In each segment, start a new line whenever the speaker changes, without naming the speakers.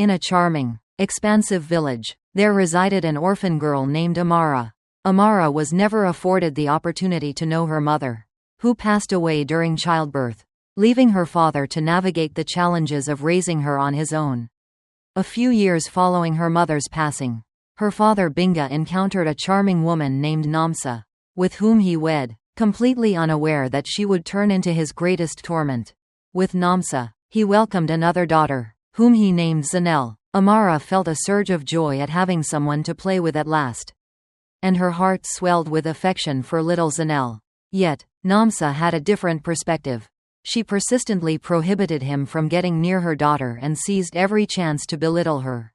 In a charming, expansive village, there resided an orphan girl named Amara. Amara was never afforded the opportunity to know her mother, who passed away during childbirth, leaving her father to navigate the challenges of raising her on his own. A few years following her mother's passing, her father Binga encountered a charming woman named Namsa, with whom he wed, completely unaware that she would turn into his greatest torment. With Namsa, he welcomed another daughter, whom he named Zanel. Amara felt a surge of joy at having someone to play with at last, and her heart swelled with affection for little Zanel. Yet, Namsa had a different perspective. She persistently prohibited him from getting near her daughter and seized every chance to belittle her.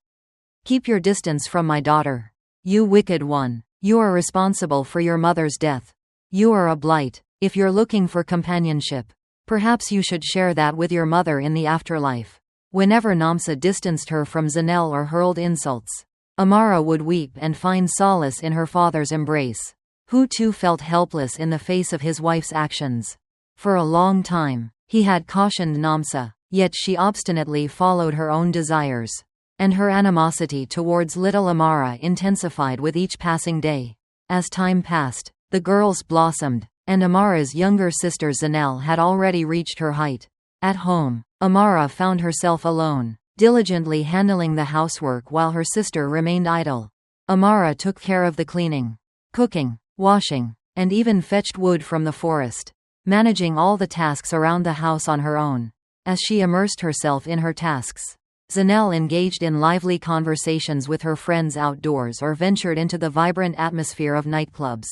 "Keep your distance from my daughter. You wicked one. You are responsible for your mother's death. You are a blight. If you're looking for companionship, perhaps you should share that with your mother in the afterlife." Whenever Namsa distanced her from Zanel or hurled insults, Amara would weep and find solace in her father's embrace, who too felt helpless in the face of his wife's actions. For a long time, he had cautioned Namsa, yet she obstinately followed her own desires, and her animosity towards little Amara intensified with each passing day. As time passed, the girls blossomed, and Amara's younger sister Zanel had already reached her height. At home, Amara found herself alone, diligently handling the housework while her sister remained idle. Amara took care of the cleaning, cooking, washing, and even fetched wood from the forest, managing all the tasks around the house on her own. As she immersed herself in her tasks, Zanel engaged in lively conversations with her friends outdoors or ventured into the vibrant atmosphere of nightclubs.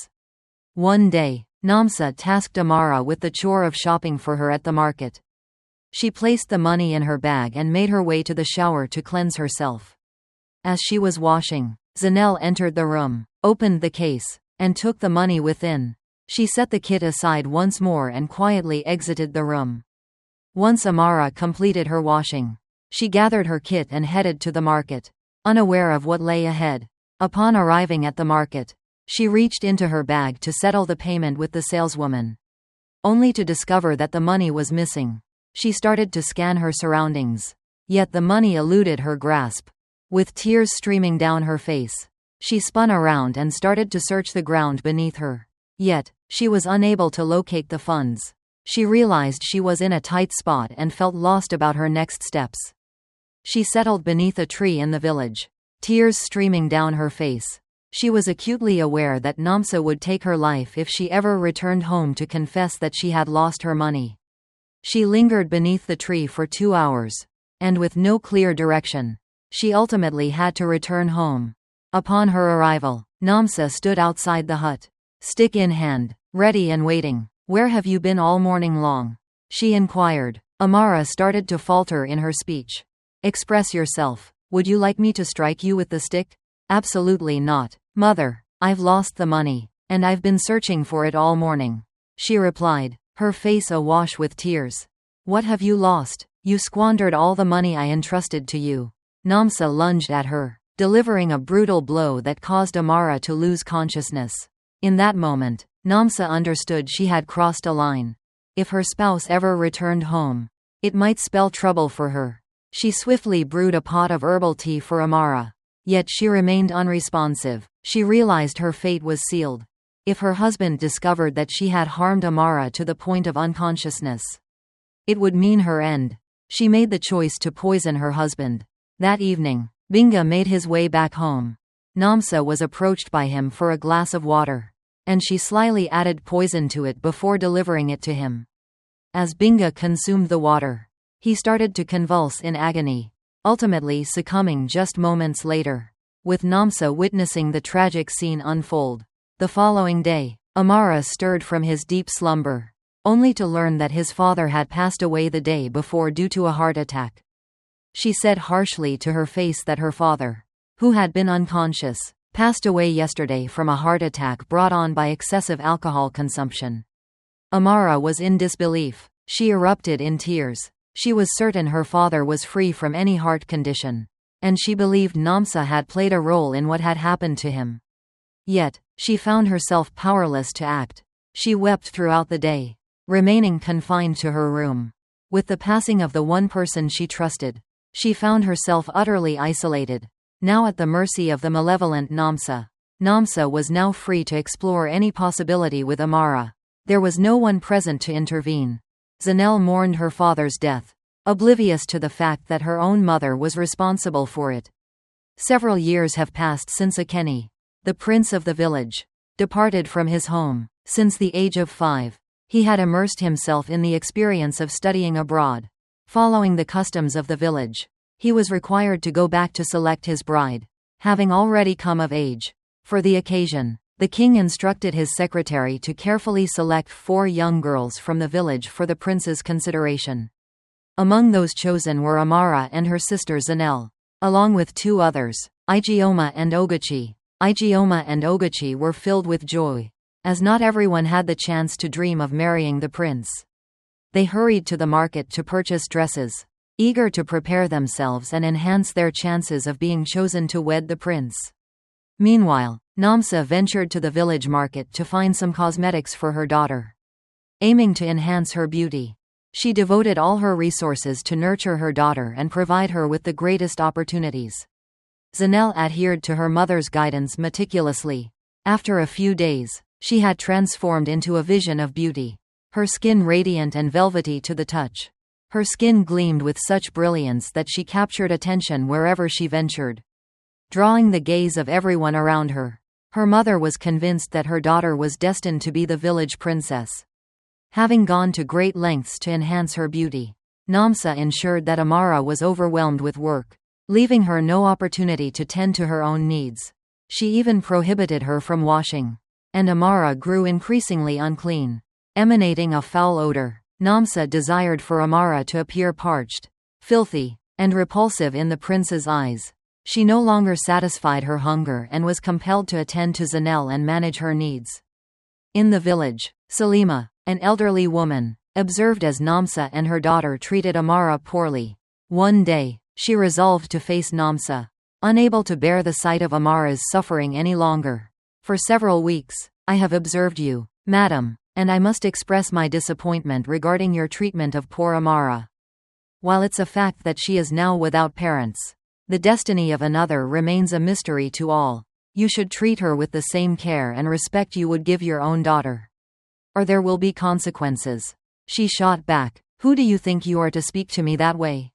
One day, Namsa tasked Amara with the chore of shopping for her at the market. She placed the money in her bag and made her way to the shower to cleanse herself. As she was washing, Zanel entered the room, opened the case, and took the money within. She set the kit aside once more and quietly exited the room. Once Amara completed her washing, she gathered her kit and headed to the market, unaware of what lay ahead. Upon arriving at the market, she reached into her bag to settle the payment with the saleswoman, only to discover that the money was missing. She started to scan her surroundings, yet the money eluded her grasp. With tears streaming down her face, she spun around and started to search the ground beneath her. Yet, she was unable to locate the funds. She realized she was in a tight spot and felt lost about her next steps. She settled beneath a tree in the village, tears streaming down her face. She was acutely aware that Namsa would take her life if she ever returned home to confess that she had lost her money. She lingered beneath the tree for 2 hours, and with no clear direction, she ultimately had to return home. Upon her arrival, Namsa stood outside the hut, stick in hand, ready and waiting. "Where have you been all morning long?" she inquired. Amara started to falter in her speech. "Express yourself. Would you like me to strike you with the stick?" "Absolutely not, mother. I've lost the money, and I've been searching for it all morning," she replied, her face awash with tears. "What have you lost? You squandered all the money I entrusted to you." Namsa lunged at her, delivering a brutal blow that caused Amara to lose consciousness. In that moment, Namsa understood she had crossed a line. If her spouse ever returned home, it might spell trouble for her. She swiftly brewed a pot of herbal tea for Amara. Yet she remained unresponsive. She realized her fate was sealed. If her husband discovered that she had harmed Amara to the point of unconsciousness, it would mean her end. She made the choice to poison her husband. That evening, Binga made his way back home. Namsa was approached by him for a glass of water, and she slyly added poison to it before delivering it to him. As Binga consumed the water, he started to convulse in agony, ultimately succumbing just moments later, with Namsa witnessing the tragic scene unfold. The following day, Amara stirred from his deep slumber, only to learn that his father had passed away the day before due to a heart attack. She said harshly to her face that her father, who had been unconscious, passed away yesterday from a heart attack brought on by excessive alcohol consumption. Amara was in disbelief. She erupted in tears. She was certain her father was free from any heart condition, and she believed Namsa had played a role in what had happened to him. Yet, she found herself powerless to act. She wept throughout the day, remaining confined to her room. With the passing of the one person she trusted, She found herself utterly isolated, now at the mercy of the malevolent Namsa. Namsa was now free to explore any possibility with Amara. There was no one present to intervene. Zanel mourned her father's death, oblivious to the fact that her own mother was responsible for it. Several years have passed since Akeni, the prince of the village, departed from his home. Since the age of 5, he had immersed himself in the experience of studying abroad. Following the customs of the village, he was required to go back to select his bride, having already come of age. For the occasion, the king instructed his secretary to carefully select 4 young girls from the village for the prince's consideration. Among those chosen were Amara and her sister Zanel, along with 2 others, Ijeoma and Ogechi. Ijeoma and Ogechi were filled with joy, as not everyone had the chance to dream of marrying the prince. They hurried to the market to purchase dresses, eager to prepare themselves and enhance their chances of being chosen to wed the prince. Meanwhile, Namsa ventured to the village market to find some cosmetics for her daughter. Aiming to enhance her beauty, she devoted all her resources to nurture her daughter and provide her with the greatest opportunities. Zanel adhered to her mother's guidance meticulously. After a few days, she had transformed into a vision of beauty, her skin radiant and velvety to the touch. Her skin gleamed with such brilliance that she captured attention wherever she ventured, drawing the gaze of everyone around her. Her mother was convinced that her daughter was destined to be the village princess. Having gone to great lengths to enhance her beauty, Namsa ensured that Amara was overwhelmed with work, leaving her no opportunity to tend to her own needs. She even prohibited her from washing, and Amara grew increasingly unclean, emanating a foul odor. Namsa desired for Amara to appear parched, filthy, and repulsive in the prince's eyes. She no longer satisfied her hunger and was compelled to attend to Zanel and manage her needs. In the village, Salima, an elderly woman, observed as Namsa and her daughter treated Amara poorly. One day, she resolved to face Namsa, unable to bear the sight of Amara's suffering any longer. For several weeks, I have observed you, madam, and I must express my disappointment regarding your treatment of poor Amara. While it's a fact that she is now without parents, the destiny of another remains a mystery to all. You should treat her with the same care and respect you would give your own daughter, or there will be consequences. She shot back, "Who do you think you are to speak to me that way?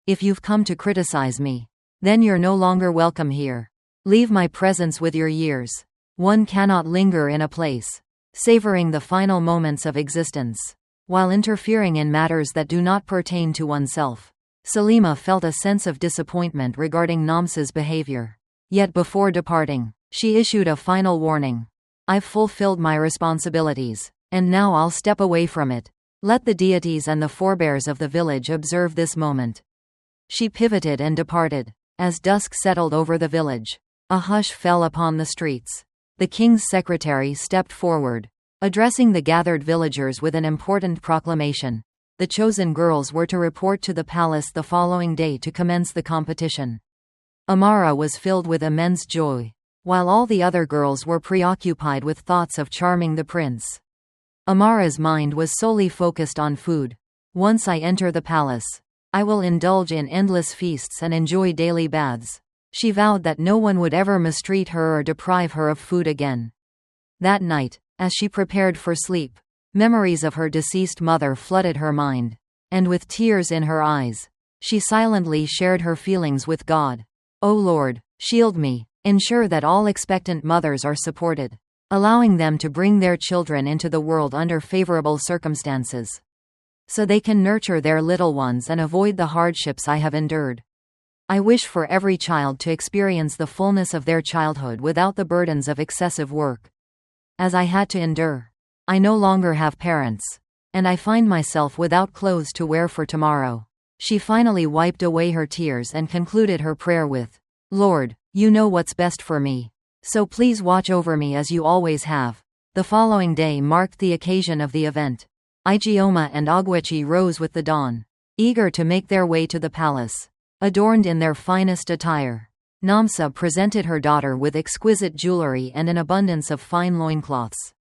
If you've come to criticize me, then you're no longer welcome here. Leave my presence with your years. One cannot linger in a place, savoring the final moments of existence, while interfering in matters that do not pertain to oneself." Salima felt a sense of disappointment regarding Namsa's behavior. Yet before departing, she issued a final warning. "I've fulfilled my responsibilities, and now I'll step away from it. Let the deities and the forebears of the village observe this moment." She pivoted and departed. As dusk settled over the village, a hush fell upon the streets. The king's secretary stepped forward, addressing the gathered villagers with an important proclamation. The chosen girls were to report to the palace the following day to commence the competition. Amara was filled with immense joy, while all the other girls were preoccupied with thoughts of charming the prince. Amara's mind was solely focused on food. "Once I enter the palace, I will indulge in endless feasts and enjoy daily baths." She vowed that no one would ever mistreat her or deprive her of food again. That night, as she prepared for sleep, memories of her deceased mother flooded her mind, and with tears in her eyes, she silently shared her feelings with God. "O Lord, shield me, ensure that all expectant mothers are supported, allowing them to bring their children into the world under favorable circumstances, so they can nurture their little ones and avoid the hardships I have endured. I wish for every child to experience the fullness of their childhood without the burdens of excessive work, as I had to endure. I no longer have parents, and I find myself without clothes to wear for tomorrow." She finally wiped away her tears and concluded her prayer with, "Lord, you know what's best for me, so please watch over me as you always have." The following day marked the occasion of the event. Ijeoma and Ogwechi rose with the dawn, eager to make their way to the palace, adorned in their finest attire. Namsa presented her daughter with exquisite jewelry and an abundance of fine loincloths.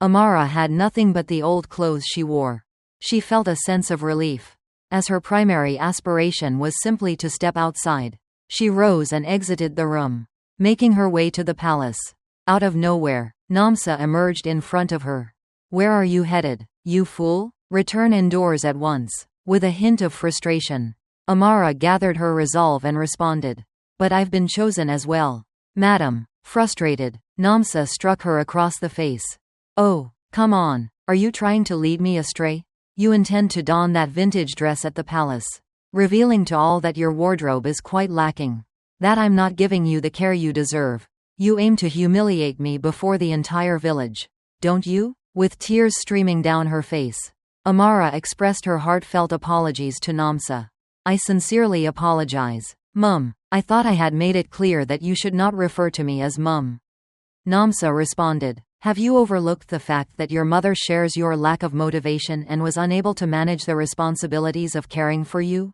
Amara had nothing but the old clothes she wore. She felt a sense of relief, as her primary aspiration was simply to step outside. She rose and exited the room, making her way to the palace. Out of nowhere, Namsa emerged in front of her. "Where are you headed, you fool? Return indoors at once." With a hint of frustration, Amara gathered her resolve and responded. "But I've been chosen as well, madam." Frustrated, Namsa struck her across the face. "Oh, come on. Are you trying to lead me astray? You intend to don that vintage dress at the palace, revealing to all that your wardrobe is quite lacking, that I'm not giving you the care you deserve. You aim to humiliate me before the entire village, don't you?" With tears streaming down her face, Amara expressed her heartfelt apologies to Namsa. "I sincerely apologize, Mum. I thought I had made it clear that you should not refer to me as Mum." Namsa responded, "Have you overlooked the fact that your mother shares your lack of motivation and was unable to manage the responsibilities of caring for you?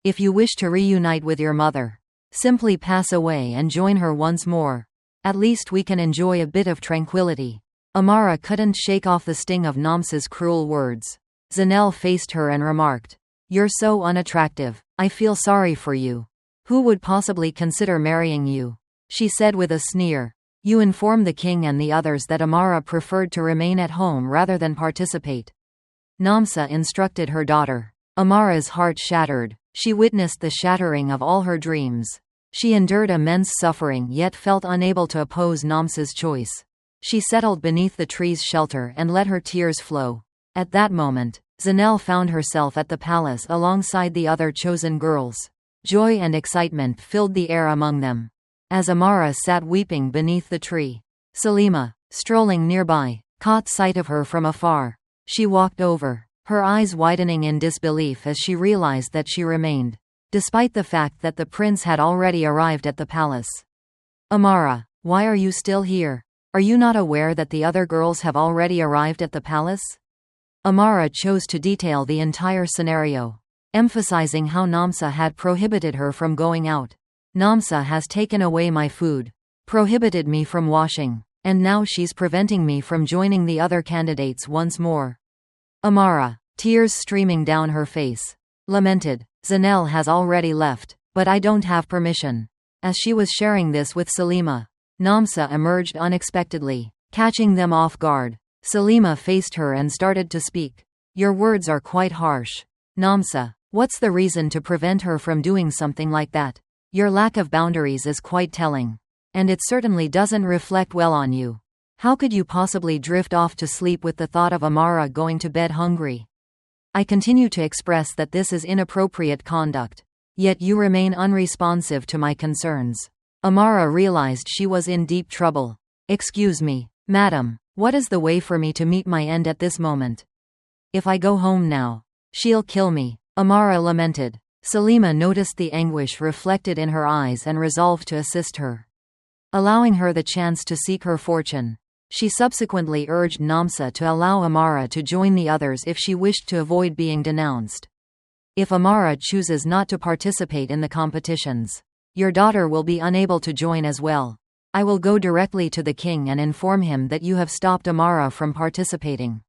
If you wish to reunite with your mother, simply pass away and join her once more. At least we can enjoy a bit of tranquility." Amara couldn't shake off the sting of Namsa's cruel words. Zanel faced her and remarked, "You're so unattractive. I feel sorry for you. Who would possibly consider marrying you?" she said with a sneer. "You inform the king and the others that Amara preferred to remain at home rather than participate," Namsa instructed her daughter. Amara's heart shattered. She witnessed the shattering of all her dreams. She endured immense suffering yet felt unable to oppose Namsa's choice. She settled beneath the tree's shelter and let her tears flow. At that moment, Zanel found herself at the palace alongside the other chosen girls. Joy and excitement filled the air among them. As Amara sat weeping beneath the tree, Salima, strolling nearby, caught sight of her from afar. She walked over, her eyes widening in disbelief as she realized that she remained, despite the fact that the prince had already arrived at the palace. "Amara, why are you still here? Are you not aware that the other girls have already arrived at the palace?" Amara chose to detail the entire scenario, emphasizing how Namsa had prohibited her from going out. "Namsa has taken away my food, prohibited me from washing, and now she's preventing me from joining the other candidates once more." Amara, tears streaming down her face, lamented, "Zanel has already left, but I don't have permission." As she was sharing this with Salima, Namsa emerged unexpectedly, catching them off guard. Salima faced her and started to speak. "Your words are quite harsh, Namsa. What's the reason to prevent her from doing something like that? Your lack of boundaries is quite telling, and it certainly doesn't reflect well on you. How could you possibly drift off to sleep with the thought of Amara going to bed hungry? I continue to express that this is inappropriate conduct, yet you remain unresponsive to my concerns." Amara realized she was in deep trouble. "Excuse me, madam, what is the way for me to meet my end at this moment? If I go home now, she'll kill me," Amara lamented. Salima noticed the anguish reflected in her eyes and resolved to assist her, allowing her the chance to seek her fortune. She subsequently urged Namsa to allow Amara to join the others if she wished to avoid being denounced. "If Amara chooses not to participate in the competitions, your daughter will be unable to join as well. I will go directly to the king and inform him that you have stopped Amara from participating.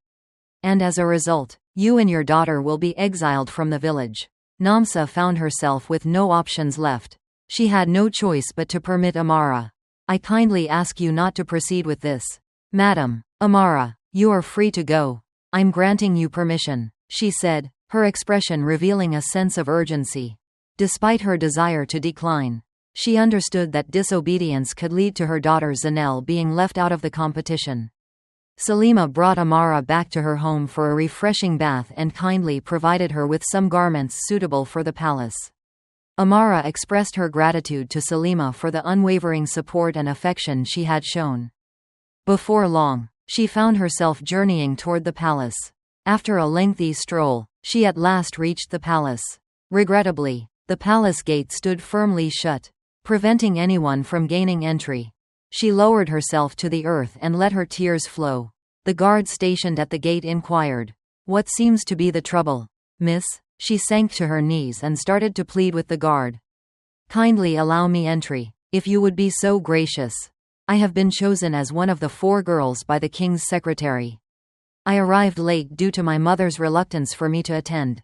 And as a result, you and your daughter will be exiled from the village." Namsa found herself with no options left. She had no choice but to permit Amara. "I kindly ask you not to proceed with this. Madam, Amara, you are free to go. I'm granting you permission," she said, her expression revealing a sense of urgency. Despite her desire to decline, she understood that disobedience could lead to her daughter Zanel being left out of the competition. Salima brought Amara back to her home for a refreshing bath and kindly provided her with some garments suitable for the palace. Amara expressed her gratitude to Salima for the unwavering support and affection she had shown. Before long, she found herself journeying toward the palace. After a lengthy stroll, she at last reached the palace. Regrettably, the palace gate stood firmly shut, preventing anyone from gaining entry. She lowered herself to the earth and let her tears flow. The guard stationed at the gate inquired, "What seems to be the trouble, miss?" She sank to her knees and started to plead with the guard. "Kindly allow me entry, if you would be so gracious. I have been chosen as one of the 4 girls by the king's secretary. I arrived late due to my mother's reluctance for me to attend."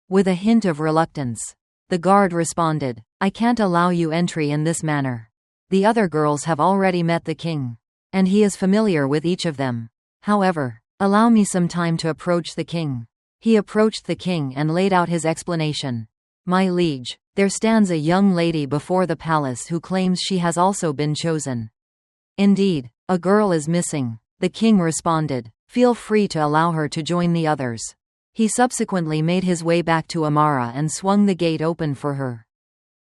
with a hint of reluctance. The guard responded, "I can't allow you entry in this manner. The other girls have already met the king, and he is familiar with each of them. However, allow me some time to approach the king." He approached the king and laid out his explanation. "My liege, there stands a young lady before the palace who claims she has also been chosen." "Indeed, a girl is missing," the king responded. "Feel free to allow her to join the others." He subsequently made his way back to Amara and swung the gate open for her.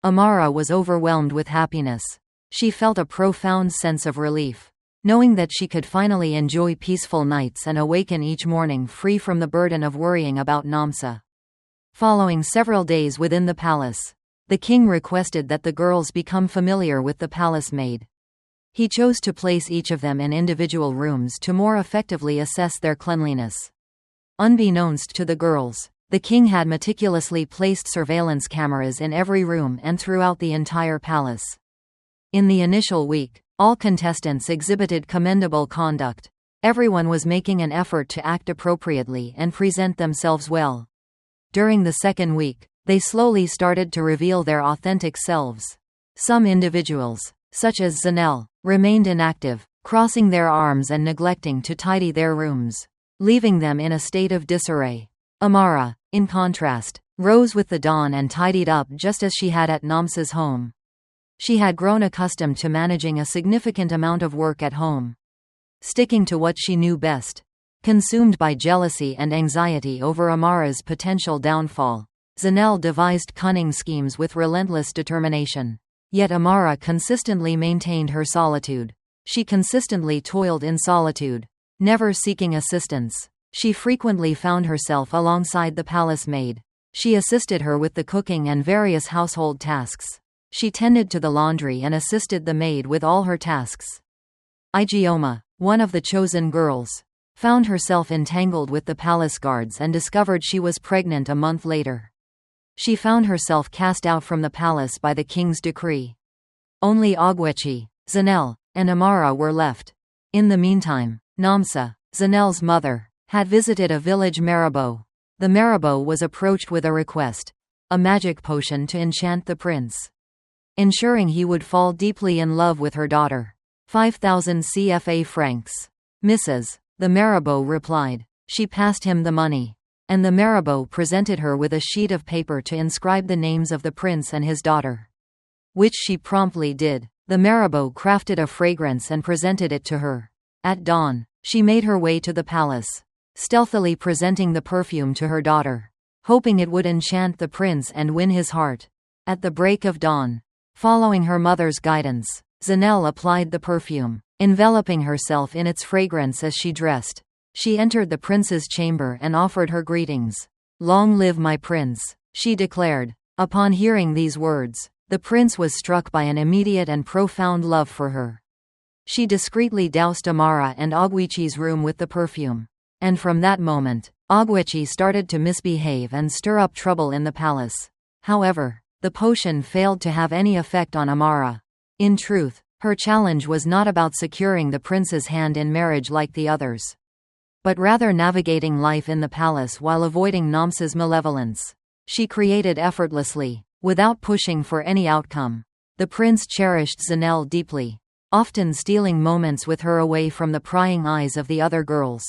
Amara was overwhelmed with happiness. She felt a profound sense of relief, knowing that she could finally enjoy peaceful nights and awaken each morning free from the burden of worrying about Namsa. Following several days within the palace, the king requested that the girls become familiar with the palace maid. He chose to place each of them in individual rooms to more effectively assess their cleanliness. Unbeknownst to the girls, the king had meticulously placed surveillance cameras in every room and throughout the entire palace. In the initial week, all contestants exhibited commendable conduct. Everyone was making an effort to act appropriately and present themselves well. During the second week, they slowly started to reveal their authentic selves. Some individuals, such as Zanel, remained inactive, crossing their arms and neglecting to tidy their rooms, leaving them in a state of disarray. Amara, in contrast, rose with the dawn and tidied up just as she had at Namsa's home. She had grown accustomed to managing a significant amount of work at home, sticking to what she knew best. Consumed by jealousy and anxiety over Amara's potential downfall, Zanel devised cunning schemes with relentless determination. Yet Amara consistently maintained her solitude. She consistently toiled in solitude, never seeking assistance. She frequently found herself alongside the palace maid. She assisted her with the cooking and various household tasks. She tended to the laundry and assisted the maid with all her tasks. Igioma, one of the chosen girls, found herself entangled with the palace guards and discovered she was pregnant a month later. She found herself cast out from the palace by the king's decree. Only Ogwechi, Zanel, and Amara were left. In the meantime, Namsa, Zanel's mother, had visited a village Marabou. The Marabou was approached with a request, a magic potion to enchant the prince, ensuring he would fall deeply in love with her daughter. 5,000 CFA francs. "Mrs." the Marabou replied. She passed him the money, and the Marabou presented her with a sheet of paper to inscribe the names of the prince and his daughter, which she promptly did. The Marabou crafted a fragrance and presented it to her. At dawn, she made her way to the palace, stealthily presenting the perfume to her daughter, hoping it would enchant the prince and win his heart. At the break of dawn, following her mother's guidance, Zanel applied the perfume, enveloping herself in its fragrance as she dressed. She entered the prince's chamber and offered her greetings. "Long live my prince," she declared. Upon hearing these words, the prince was struck by an immediate and profound love for her. She discreetly doused Amara and Ogwechi's room with the perfume. And from that moment, Ogwechi started to misbehave and stir up trouble in the palace. However, the potion failed to have any effect on Amara. In truth, her challenge was not about securing the prince's hand in marriage like the others, but rather navigating life in the palace while avoiding Namsa's malevolence. She created effortlessly, without pushing for any outcome. The prince cherished Zanel deeply, often stealing moments with her away from the prying eyes of the other girls.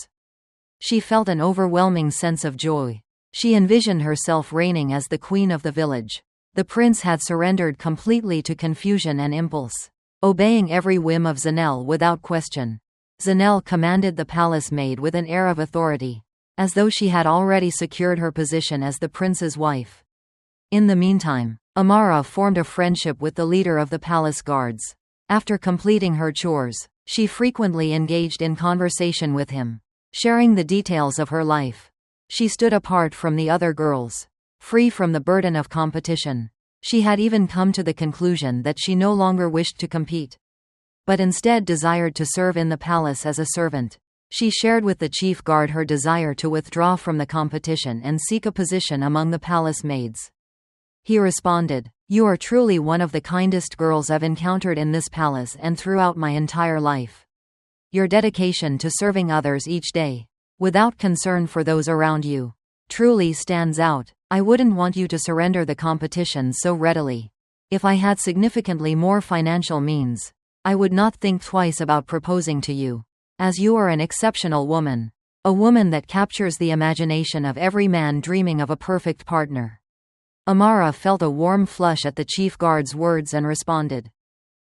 She felt an overwhelming sense of joy. She envisioned herself reigning as the queen of the village. The prince had surrendered completely to confusion and impulse, obeying every whim of Zanel without question. Zanel commanded the palace maid with an air of authority, as though she had already secured her position as the prince's wife. In the meantime, Amara formed a friendship with the leader of the palace guards. After completing her chores, she frequently engaged in conversation with him, sharing the details of her life. She stood apart from the other girls, free from the burden of competition. She had even come to the conclusion that she no longer wished to compete, but instead desired to serve in the palace as a servant. She shared with the chief guard her desire to withdraw from the competition and seek a position among the palace maids. He responded, "You are truly one of the kindest girls I've encountered in this palace and throughout my entire life. Your dedication to serving others each day, without concern for those around you, truly stands out." I wouldn't want you to surrender the competition so readily. If I had significantly more financial means, I would not think twice about proposing to you, as you are an exceptional woman. A woman that captures the imagination of every man dreaming of a perfect partner. Amara felt a warm flush at the chief guard's words and responded.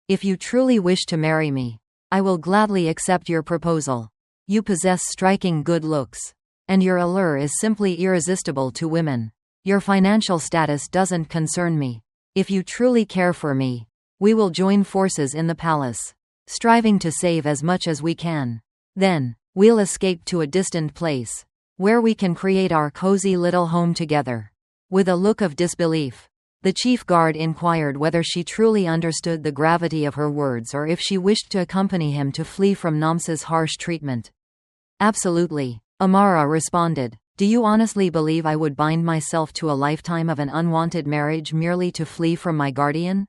If you truly wish to marry me, I will gladly accept your proposal. You possess striking good looks, and your allure is simply irresistible to women. Your financial status doesn't concern me. If you truly care for me, we will join forces in the palace, striving to save as much as we can. Then, we'll escape to a distant place, where we can create our cozy little home together. With a look of disbelief, the chief guard inquired whether she truly understood the gravity of her words or if she wished to accompany him to flee from Namsa's harsh treatment. Absolutely, Amara responded. Do you honestly believe I would bind myself to a lifetime of an unwanted marriage merely to flee from my guardian?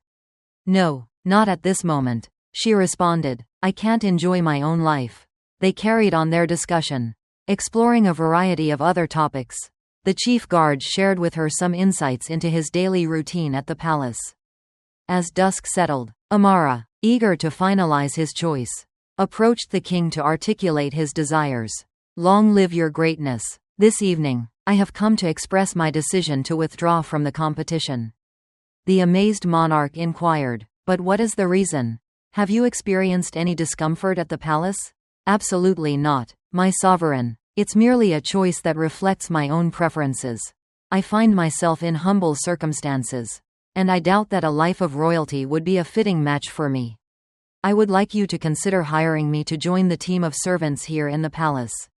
No, not at this moment, she responded. I can't enjoy my own life. They carried on their discussion, exploring a variety of other topics. The chief guard shared with her some insights into his daily routine at the palace. As dusk settled, Amara, eager to finalize his choice, approached the king to articulate his desires. Long live your greatness. This evening, I have come to express my decision to withdraw from the competition. The amazed monarch inquired, but what is the reason? Have you experienced any discomfort at the palace? Absolutely not, my sovereign. It's merely a choice that reflects my own preferences. I find myself in humble circumstances, and I doubt that a life of royalty would be a fitting match for me. I would like you to consider hiring me to join the team of servants here in the palace.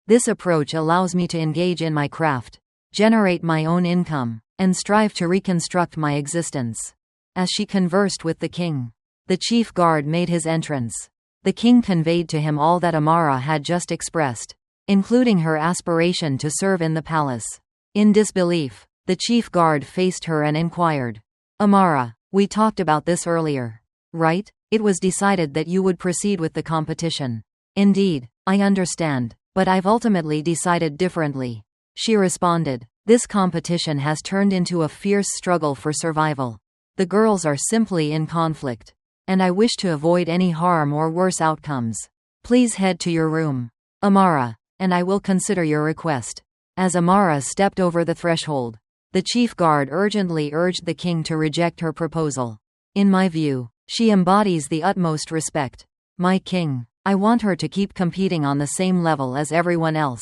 This approach allows me to engage in my craft, generate my own income, and strive to reconstruct my existence. As she conversed with the king, the chief guard made his entrance. The king conveyed to him all that Amara had just expressed, including her aspiration to serve in the palace. In disbelief, the chief guard faced her and inquired, Amara, we talked about this earlier, right? It was decided that you would proceed with the competition. Indeed, I understand. But I've ultimately decided differently, she responded. This competition has turned into a fierce struggle for survival. The girls are simply in conflict, and I wish to avoid any harm or worse outcomes. Please head to your room, Amara, and I will consider your request. As Amara stepped over the threshold, the chief guard urgently urged the king to reject her proposal. In my view, she embodies the utmost respect. My king, I want her to keep competing on the same level as everyone else.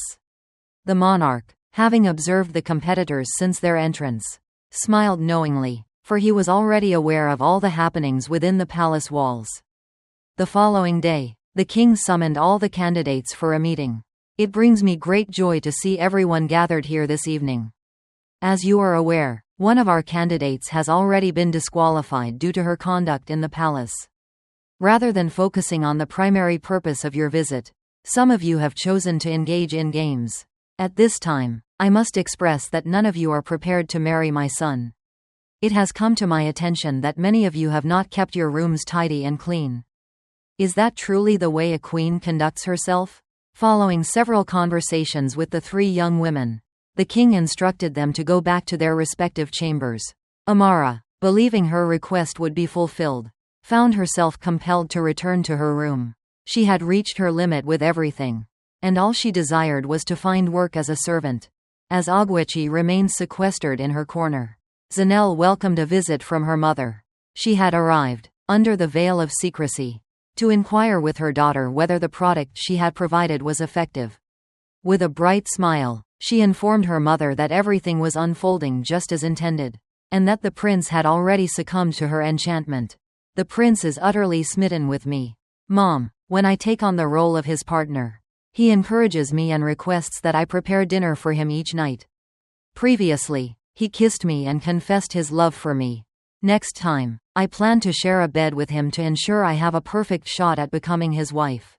The monarch, having observed the competitors since their entrance, smiled knowingly, for he was already aware of all the happenings within the palace walls. The following day, the king summoned all the candidates for a meeting. It brings me great joy to see everyone gathered here this evening. As you are aware, one of our candidates has already been disqualified due to her conduct in the palace. Rather than focusing on the primary purpose of your visit, some of you have chosen to engage in games. At this time, I must express that none of you are prepared to marry my son. It has come to my attention that many of you have not kept your rooms tidy and clean. Is that truly the way a queen conducts herself? Following several conversations with the three young women, the king instructed them to go back to their respective chambers. Amara, believing her request would be fulfilled, found herself compelled to return to her room. She had reached her limit with everything, and all she desired was to find work as a servant. As Ogwechi remained sequestered in her corner, Zanel welcomed a visit from her mother. She had arrived, under the veil of secrecy, to inquire with her daughter whether the product she had provided was effective. With a bright smile, she informed her mother that everything was unfolding just as intended, and that the prince had already succumbed to her enchantment. The prince is utterly smitten with me. Mom, when I take on the role of his partner, he encourages me and requests that I prepare dinner for him each night. Previously, he kissed me and confessed his love for me. Next time, I plan to share a bed with him to ensure I have a perfect shot at becoming his wife.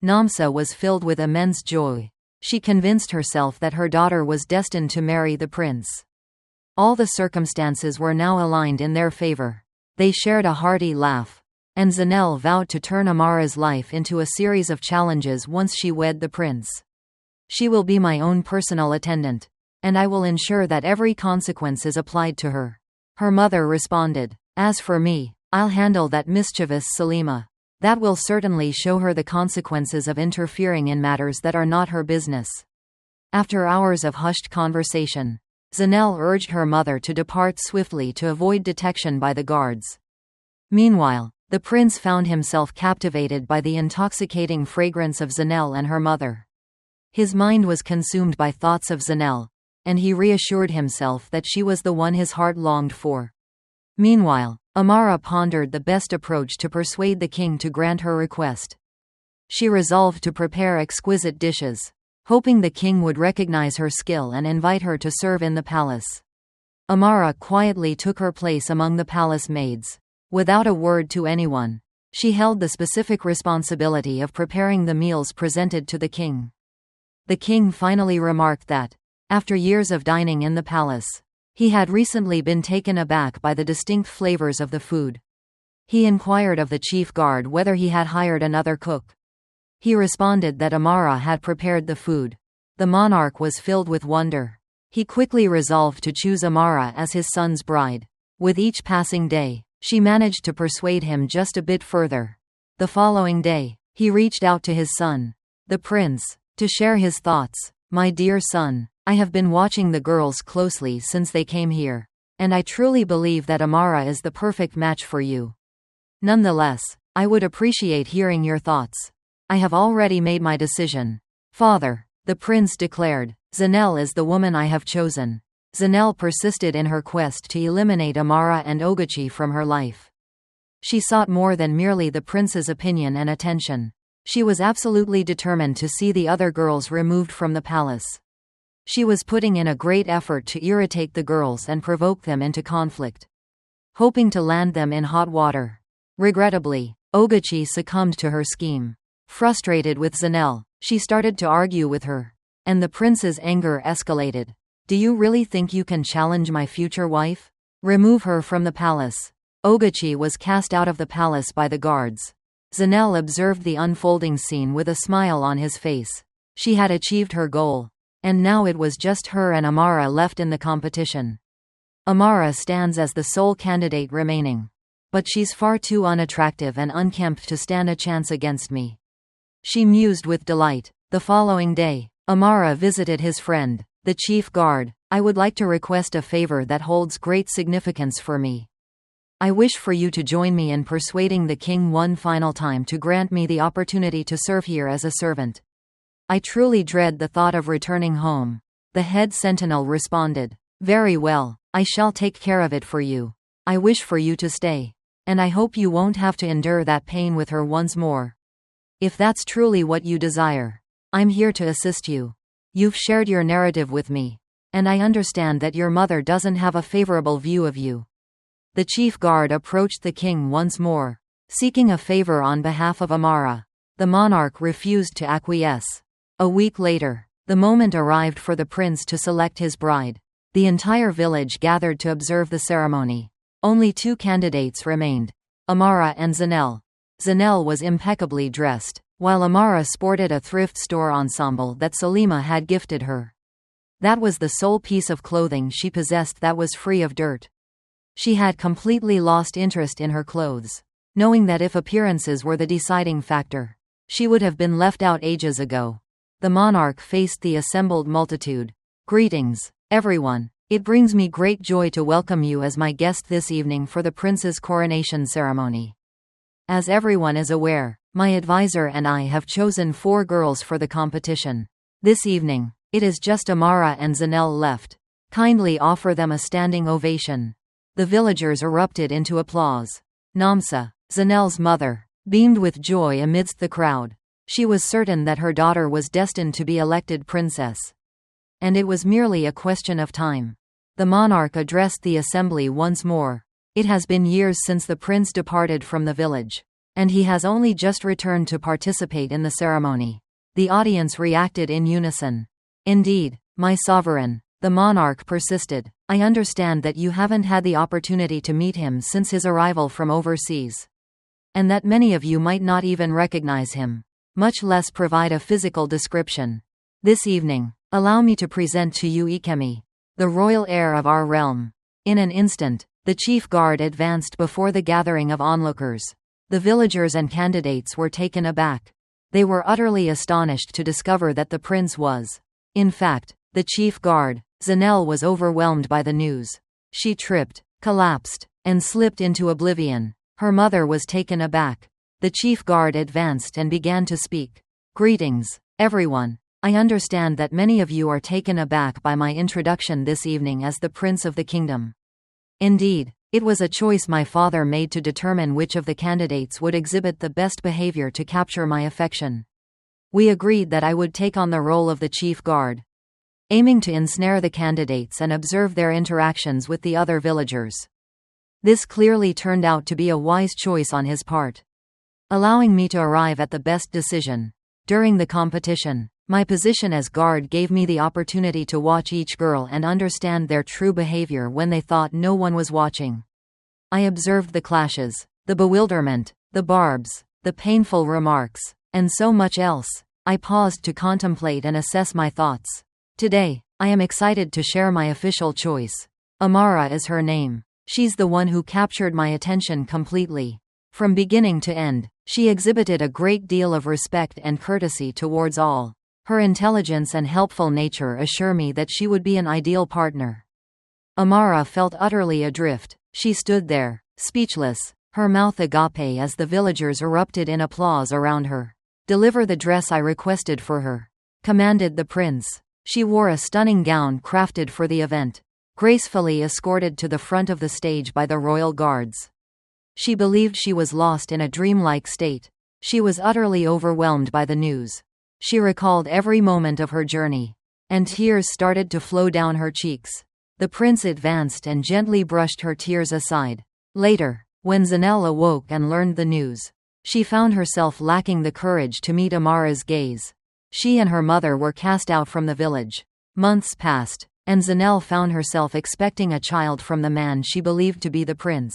Namsa was filled with immense joy. She convinced herself that her daughter was destined to marry the prince. All the circumstances were now aligned in their favor. They shared a hearty laugh, and Zanel vowed to turn Amara's life into a series of challenges once she wed the prince. She will be my own personal attendant, and I will ensure that every consequence is applied to her." Her mother responded, "As for me, I'll handle that mischievous Salima. That will certainly show her the consequences of interfering in matters that are not her business." After hours of hushed conversation, Zanel urged her mother to depart swiftly to avoid detection by the guards. Meanwhile, the prince found himself captivated by the intoxicating fragrance of Zanel and her mother. His mind was consumed by thoughts of Zanel, and he reassured himself that she was the one his heart longed for. Meanwhile, Amara pondered the best approach to persuade the king to grant her request. She resolved to prepare exquisite dishes, hoping the king would recognize her skill and invite her to serve in the palace. Amara quietly took her place among the palace maids. Without a word to anyone, she held the specific responsibility of preparing the meals presented to the king. The king finally remarked that, after years of dining in the palace, he had recently been taken aback by the distinct flavors of the food. He inquired of the chief guard whether he had hired another cook. He responded that Amara had prepared the food. The monarch was filled with wonder. He quickly resolved to choose Amara as his son's bride. With each passing day, she managed to persuade him just a bit further. The following day, he reached out to his son, the prince, to share his thoughts. "My dear son, I have been watching the girls closely since they came here, and I truly believe that Amara is the perfect match for you. Nonetheless, I would appreciate hearing your thoughts. I have already made my decision." "Father," the prince declared, "Zanel is the woman I have chosen." Zanel persisted in her quest to eliminate Amara and Ogechi from her life. She sought more than merely the prince's opinion and attention. She was absolutely determined to see the other girls removed from the palace. She was putting in a great effort to irritate the girls and provoke them into conflict, hoping to land them in hot water. Regrettably, Ogechi succumbed to her scheme. Frustrated with Zanel, she started to argue with her, and the prince's anger escalated. "Do you really think you can challenge my future wife? Remove her from the palace." Ogechi was cast out of the palace by the guards. Zanel observed the unfolding scene with a smile on his face. She had achieved her goal, and now it was just her and Amara left in the competition. Amara stands as the sole candidate remaining, but she's far too unattractive and unkempt to stand a chance against me, she mused with delight. The following day, Amara visited his friend, the chief guard. "I would like to request a favor that holds great significance for me. I wish for you to join me in persuading the king one final time to grant me the opportunity to serve here as a servant. I truly dread the thought of returning home." The head sentinel responded, "Very well, I shall take care of it for you. I wish for you to stay, and I hope you won't have to endure that pain with her once more. If that's truly what you desire, I'm here to assist you. You've shared your narrative with me, and I understand that your mother doesn't have a favorable view of you." The chief guard approached the king once more, seeking a favor on behalf of Amara. The monarch refused to acquiesce. A week later, the moment arrived for the prince to select his bride. The entire village gathered to observe the ceremony. Only two candidates remained, Amara and Zanel. Zanel was impeccably dressed, while Amara sported a thrift store ensemble that Salima had gifted her. That was the sole piece of clothing she possessed that was free of dirt. She had completely lost interest in her clothes, knowing that if appearances were the deciding factor, she would have been left out ages ago. The monarch faced the assembled multitude. "Greetings, everyone. It brings me great joy to welcome you as my guest this evening for the prince's coronation ceremony. As everyone is aware, my advisor and I have chosen 4 girls for the competition. This evening, it is just Amara and Zanel left. Kindly offer them a standing ovation." The villagers erupted into applause. Namsa, Zanel's mother, beamed with joy amidst the crowd. She was certain that her daughter was destined to be elected princess, and it was merely a question of time. The monarch addressed the assembly once more. "It has been years since the prince departed from the village, and he has only just returned to participate in the ceremony." The audience reacted in unison. "Indeed, my sovereign," the monarch persisted, "I understand that you haven't had the opportunity to meet him since his arrival from overseas, and that many of you might not even recognize him, much less provide a physical description. This evening, Allow me to present to you Ikemi, the royal heir of our realm." In an instant, the chief guard advanced before the gathering of onlookers. The villagers and candidates were taken aback. They were utterly astonished to discover that the prince was, in fact, the chief guard. Zanelle was overwhelmed by the news. She tripped, collapsed, and slipped into oblivion. Her mother was taken aback. The chief guard advanced and began to speak. "Greetings, everyone. I understand that many of you are taken aback by my introduction this evening as the Prince of the Kingdom. Indeed, it was a choice my father made to determine which of the candidates would exhibit the best behavior to capture my affection. We agreed that I would take on the role of the chief guard, aiming to ensnare the candidates and observe their interactions with the other villagers. This clearly turned out to be a wise choice on his part, allowing me to arrive at the best decision. During the competition, my position as guard gave me the opportunity to watch each girl and understand their true behavior when they thought no one was watching. I observed the clashes, the bewilderment, the barbs, the painful remarks, and so much else. I paused to contemplate and assess my thoughts. Today, I am excited to share my official choice. Amara is her name. She's the one who captured my attention completely. From beginning to end, she exhibited a great deal of respect and courtesy towards all. Her intelligence and helpful nature assure me that she would be an ideal partner. Amara felt utterly adrift. She stood there, speechless, her mouth agape as the villagers erupted in applause around her. "Deliver the dress I requested for her," commanded the prince. She wore a stunning gown crafted for the event, gracefully escorted to the front of the stage by the royal guards. She believed she was lost in a dreamlike state. She was utterly overwhelmed by the news. She recalled every moment of her journey, and tears started to flow down her cheeks. The prince advanced and gently brushed her tears aside. Later, when Zanelle awoke and learned the news, she found herself lacking the courage to meet Amara's gaze. She and her mother were cast out from the village. Months passed, and Zanelle found herself expecting a child from the man she believed to be the prince.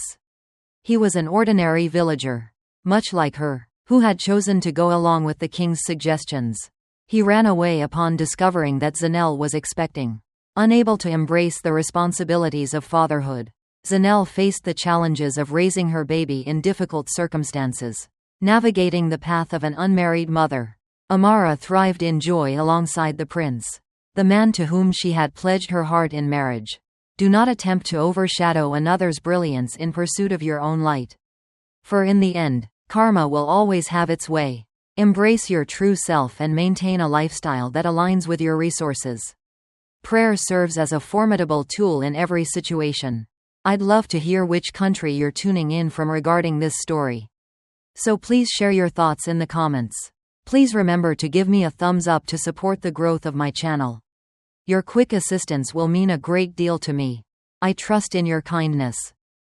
He was an ordinary villager, much like her, who had chosen to go along with the king's suggestions. He ran away upon discovering that Zanelle was expecting. Unable to embrace the responsibilities of fatherhood, Zanelle faced the challenges of raising her baby in difficult circumstances. Navigating the path of an unmarried mother, Amara thrived in joy alongside the prince, the man to whom she had pledged her heart in marriage. Do not attempt to overshadow another's brilliance in pursuit of your own light. For in the end, karma will always have its way. Embrace your true self and maintain a lifestyle that aligns with your resources. Prayer serves as a formidable tool in every situation. I'd love to hear which country you're tuning in from regarding this story. So please share your thoughts in the comments. Please remember to give me a thumbs up to support the growth of my channel. Your quick assistance will mean a great deal to me. I trust in your kindness.